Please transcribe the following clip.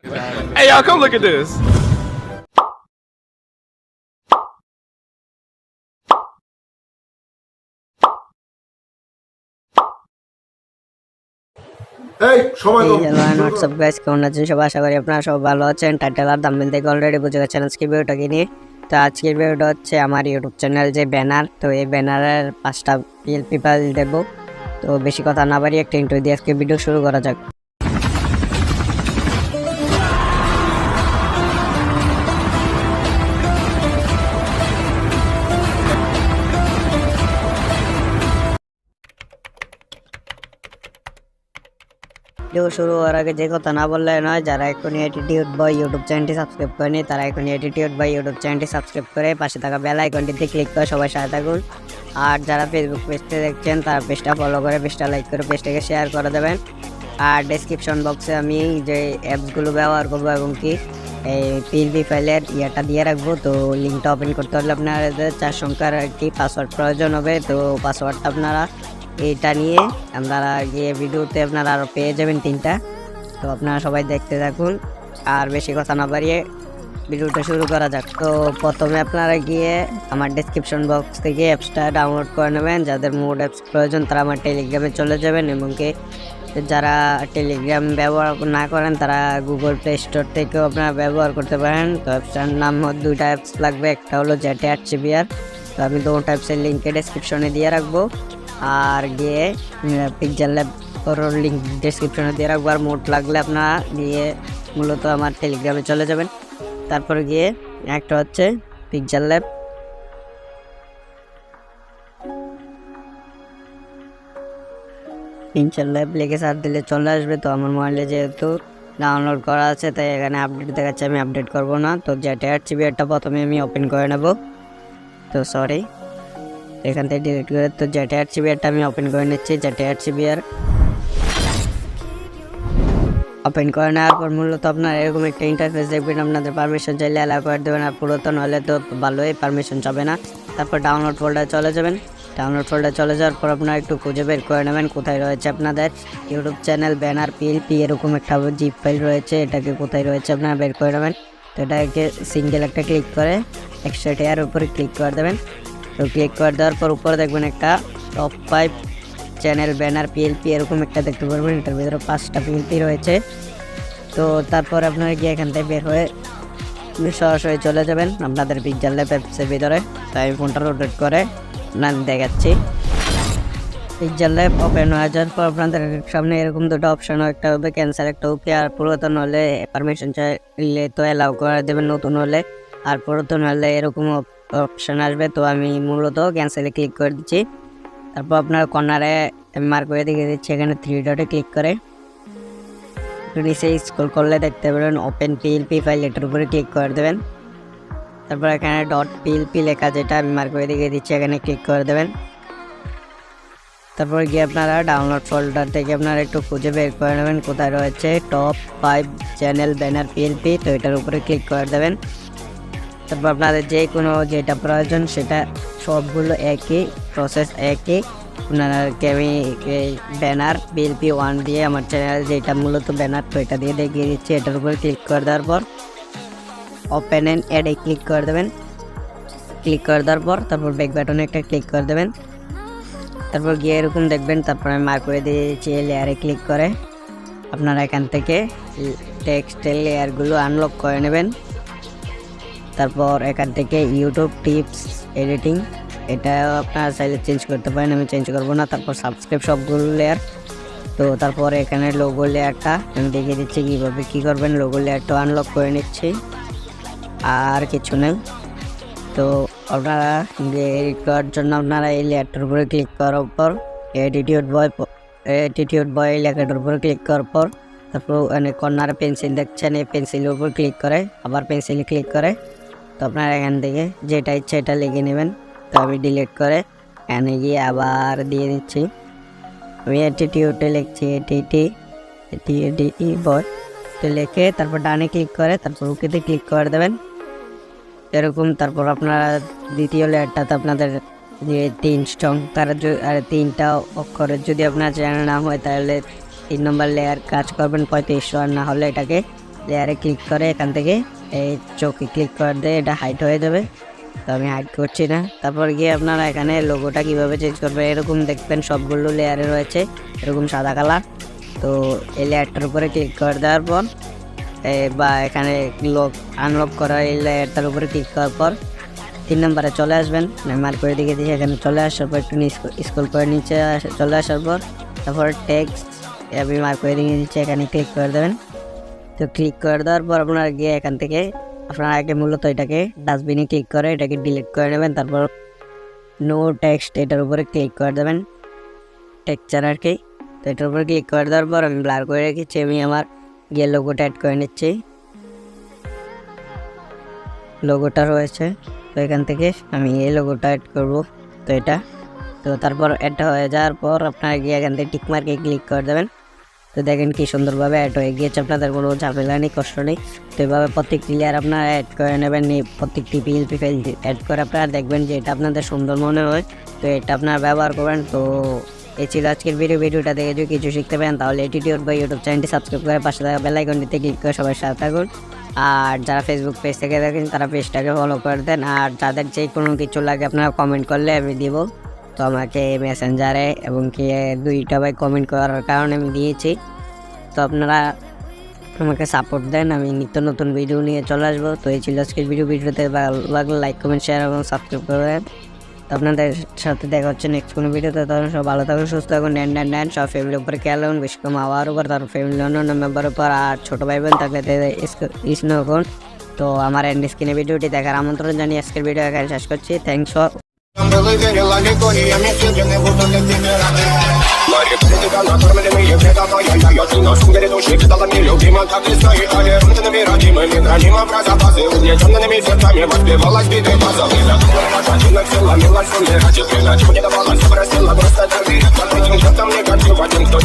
Hey y'all, come look at this. WhatsApp guys, কেমন আছেন সবাই? আশা করি আপনারা সব ভালো আছেন। টাইটেল আর থাম্বনেল দেখে অলরেডি বুঝে গেছেন আজকের ভিডিওটা কি নিয়ে। তো আজকের ভিডিওটা হচ্ছে আমার ইউটিউব চ্যানেল যে ব্যানার, তো এই ব্যানারের 5টা পিএলপি ফাইল দেবো। তো বেশি কথা না বাড়িয়ে একটা ইন্ট্রো দিয়ে আজকে ভিডিও শুরু করা যাক। ভিডিও শুরু হওয়ার আগে যে কথা না বললে নয়, যারা এখন অ্যাটিটিউড বয় ইউটিউব চ্যানেলটি সাবস্ক্রাইব করেনি তারা এখন অ্যাটিটিউড বয় ইউটিউব চ্যানেলটি সাবস্ক্রাইব করে পাশে থাকা বেল আইকনটিতে ক্লিক করে সবাই সাথে থাকুন। আর যারা ফেসবুক পেজটা দেখছেন তারা পেজটা ফলো করে, পেজটা লাইক করে, পেজটাকে শেয়ার করে দেবেন। আর ডেসক্রিপশন বক্সে আমি যে অ্যাপসগুলো ব্যবহার করবো এবং কি এই পিএলপি ফাইলের ইয়েটা দিয়ে রাখবো। তো লিঙ্কটা ওপেন করতে হলে আপনাদের 4 সংখ্যার একটি পাসওয়ার্ড প্রয়োজন হবে। তো পাসওয়ার্ডটা আপনারা এইটা নিয়ে আপনারা গিয়ে ভিডিওতে আপনারা আরও পেয়ে যাবেন 3টা। তো আপনারা সবাই দেখতে থাকুন আর বেশি কথা না বাড়িয়ে ভিডিওটা শুরু করা যাক। তো প্রথমে আপনারা গিয়ে আমার ডেসক্রিপশন বক্স থেকে অ্যাপসটা ডাউনলোড করে নেবেন। যাদের মোড অ্যাপস প্রয়োজন তারা আমার টেলিগ্রামে চলে যাবেন, এবং কি যারা টেলিগ্রাম ব্যবহার না করেন তারা গুগল প্লে স্টোর থেকেও আপনারা ব্যবহার করতে পারেন। তো অ্যাপসটার নাম 2টা অ্যাপস লাগবে, একটা হলো ● তো আমি 2টা অ্যাপসের লিঙ্কে ডেসক্রিপশনে দিয়ে রাখবো। আর গিয়ে PixlLab লিঙ্ক ডেসক্রিপশনে দিয়ে রাখবো। আর মোড লাগলে আপনারা গিয়ে মূলত আমার টেলিগ্রামে চলে যাবেন। তারপরে গিয়ে একটা হচ্ছে PixlLab লিখে সার্চ দিলে চলে আসবে। তো আমার মোবাইলে যেহেতু ডাউনলোড করা আছে তাই এখানে আপডেট দেখাচ্ছে, আমি আপডেট করব না। তো ● প্রথমে আমি ওপেন করে নেব। তো সরি, এখান থেকে ডিলিট করে তো ● আমি ওপেন করে নিচ্ছি। ● ওপেন করে নেওয়ার পর মূলত আপনার এরকম একটা ইন্টারফেস দেখবেন। আপনাদের পারমিশন চাইলে অ্যালাউ করে দেবেন, আর পুরাতন হলে তো ভালোই পারমিশন যাবে না। তারপর ডাউনলোড ফোল্ডারে চলে যাবেন। ডাউনলোড ফোল্ডারে চলে যাওয়ার পর আপনারা একটু খুঁজে বের করে নেবেন কোথায় রয়েছে আপনাদের ইউটিউব চ্যানেল ব্যানার পিএলপি, এরকম একটা জিপ ফাইল রয়েছে, এটাকে কোথায় রয়েছে আপনারা বের করে নেবেন। তো এটাকে সিঙ্গেল একটা ক্লিক করে ● উপরে ক্লিক করে দেবেন। তো ক্লিক করে দেওয়ার পর উপরে দেখবেন একটা টপ 5 চ্যানেল ব্যানার পিএলপি এরকম একটা দেখতে পারবেন। এটার ভিতরে 5টা পিএলপি রয়েছে। তো তারপর আপনারা গিয়ে এখান থেকে বের হয়ে সরাসরি চলে যাবেন আপনাদের PixlLab অ্যাপসের ভিতরে। তো আমি ফোনটা রোটেট করে দেখাচ্ছি। PixlLab ওপেন হয়ে যাওয়ার পর আপনাদের সামনে এরকম 2টা অপশন, একটা হবে ক্যান্সেল, একটা ওকে। আর পুরাতন হলে পারমিশন চাইলে তো অ্যালাউ করে দেবেন নতুন হলে, আর পুরাতন হলে এরকম অপশন আসবে। তো আমি মূলত ক্যান্সেলে ক্লিক করে দিচ্ছি। তারপর আপনার কর্নারে মার্ক করে দেখে দিচ্ছি, এখানে 3 ডটে ক্লিক করে নিচে স্ক্রল করলে দেখতে পাবেন ওপেন পিএলপি ফাইল, এটার উপরে ক্লিক করে দেবেন। তারপর এখানে .plp লেখা যেটা আমি মার্ক করে দেখে দিচ্ছি, এখানে ক্লিক করে দেবেন। তারপর গিয়ে আপনারা ডাউনলোড ফোল্ডার থেকে আপনারা একটু খুঁজে বের করে নেবেন কোথায় রয়েছে টপ 5 চ্যানেল ব্যানার পিএলপি, তো এটার উপরে ক্লিক করে দেবেন। তারপর আপনাদের যে কোনো যেটা প্রয়োজন সেটা সবগুলো একই প্রসেস, একই। আপনাদেরকে আমি ব্যানার পিএলপি 1 দিয়ে আমার চ্যানেল যেটা মূলত ব্যানার, তো এটা দিয়ে দেখিয়ে দিচ্ছি। এটার উপরে ক্লিক করে দেওয়ার পর ওপেন অ্যান্ড অ্যাডে ক্লিক করে দেবেন। ক্লিক করে দেওয়ার পর তারপর ব্যাক বাটনে একটা ক্লিক করে দেবেন। তারপর গিয়ে এরকম দেখবেন। তারপর আমি মার্ক করে দিয়েছি লেয়ারে ক্লিক করে আপনারা এখান থেকে টেক্সটের লেয়ারগুলো আনলক করে নেবেন। তারপর এখান থেকে ইউটিউব টিপস এডিটিং, এটা আপনারা চাইলে চেঞ্জ করতে পারেন, আমি চেঞ্জ করব না। তারপর সাবস্ক্রাইব সবগুলো লেয়ার। তো তারপর এখানে লোগো লেয়ারটা আমি দেখিয়ে দিচ্ছি কীভাবে কী করবেন। লোগো লেয়ারটা আনলক করে নিচ্ছি, আর কিছু নেই। তো আপনারা এডিট করার জন্য আপনারা এই লেয়ারটার উপরে ক্লিক করার পর অ্যাটিটিউড বয় লেখাটার উপরে ক্লিক করার পর তারপর কর্নারে পেন্সিল দেখছেন, এই পেন্সিলের উপর ক্লিক করে আবার পেন্সিলে ক্লিক করে তো আপনারা এখান থেকে যেটা ইচ্ছে এটা লিখে নেবেন। তো আমি ডিলিট করে এখানে গিয়ে আবার দিয়ে দিচ্ছি। আমি অ্যাটিটিউডে লিখছি এটি বয়, তো লিখে তারপর ডানে ক্লিক করে তারপর ওকেতে ক্লিক করে দেবেন এরকম। তারপর আপনারা দ্বিতীয় লেয়ারটাতে আপনাদের যে 3 সংখ্যার আর 3টা অক্ষরের যদি আপনার চ্যানেল নাম হয় তাহলে 3 নম্বর লেয়ার কাজ করবেন 3500, আর না হলে এটাকে লেয়ারে ক্লিক করে এখান থেকে এই চোখে ক্লিক করে দিয়ে এটা হাইট হয়ে যাবে। তো আমি হাইড করছি না। তারপর গিয়ে আপনারা এখানে লোগোটা কীভাবে চেঞ্জ করবেন, এরকম দেখবেন সবগুলো লেয়ারে রয়েছে এরকম সাদা কালার। তো এই লেয়ারটার উপরে ক্লিক করে দেওয়ার পর বা এখানে আনলক করা এই লেয়ারটার উপরে ক্লিক করার পর 3 নম্বরে চলে আসবেন। আমি মার্ক করে দিকে দিয়ে এখানে চলে আসার পর একটু স্ক্রল করে নিচে চলে আসার পর তারপর টেক্সট আমি মার্ক করে দিয়ে দিচ্ছি, এখানে ক্লিক করে দেবেন। তো ক্লিক করে দেওয়ার পর আপনারা গিয়ে এখান থেকে আপনারা আগে মূলত এটাকে ডাস্টবিনে ক্লিক করে এটাকে ডিলিট করে নেবেন। তারপর নো টেক্সট এটার উপরে ক্লিক করে দেবেন, টেক্সচার আর কি। তো এটার উপরে ক্লিক করে দেওয়ার পর আমি ব্লার করে রেখেছি, আমি আমার গিয়ে লোগোটা অ্যাড করে নিচ্ছি। লোগোটা রয়েছে, তো এখান থেকে আমি এই লোগোটা অ্যাড করব। তো এটা তো তারপর অ্যাড হয়ে যাওয়ার পর আপনারা গিয়ে এখান থেকে টিক মার্কে ক্লিক করে দেবেন। তো দেখেন কি সুন্দরভাবে অ্যাড হয়ে গিয়েছে, আপনাদের কোনো ঝামেলা নেই, কষ্ট নেই। তো এভাবে প্রত্যেকটি লেয়ার আপনারা অ্যাড করে নেবেন, প্রত্যেকটি পিএলপি ফাইল অ্যাড করে আপনারা দেখবেন যে এটা আপনাদের সুন্দর মনে হয়, তো এটা আপনারা ব্যবহার করবেন। তো এই ছিল আজকের ভিডিওটা দেখে যদি কিছু শিখতে পারেন তাহলে এটিটিউড বা ইউটিউব চ্যানেলটি সাবস্ক্রাইব করে পাশে থাকা বেল আইকনটিতে ক্লিক করে সবাই সাথে থাকুন। আর যারা ফেসবুক পেজ থেকে দেখেন তারা পেজটাকে ফলো করে দেন। আর যাদের যে কোনো কিছু লাগে আপনারা কমেন্ট করলে আমি দিব। তো আমাকে মেসেঞ্জারে এবং কি 2টা ভাই কমেন্ট করার কারণে আমি দিয়েছি। তো আপনারা আমাকে সাপোর্ট দেন, আমি নিত্য নতুন ভিডিও নিয়ে চলে আসবো। তো এই ছিল আজকের ভিডিওতে ভালো লাগলে লাইক কমেন্ট শেয়ার এবং সাবস্ক্রাইব করবেন। তো আপনাদের সাথে দেখা হচ্ছে নেক্সট কোনো ভিডিওতে। তখন সব ভালো থাকুন, সুস্থ থাকুন, নেন সব ফ্যামিলির উপরে খেয়াল রাখুন, বেশি কম আওয়ার উপর, তার ফ্যামিলি অন্য মেম্বার উপর। আর ছোটো ভাই বোন থাকলে স্নেহন। তো আমার এন্ড স্ক্রিনে ভিডিওটি দেখার আমন্ত্রণ জানিয়ে আজকের ভিডিও এখানে শেষ করছি। Thanks for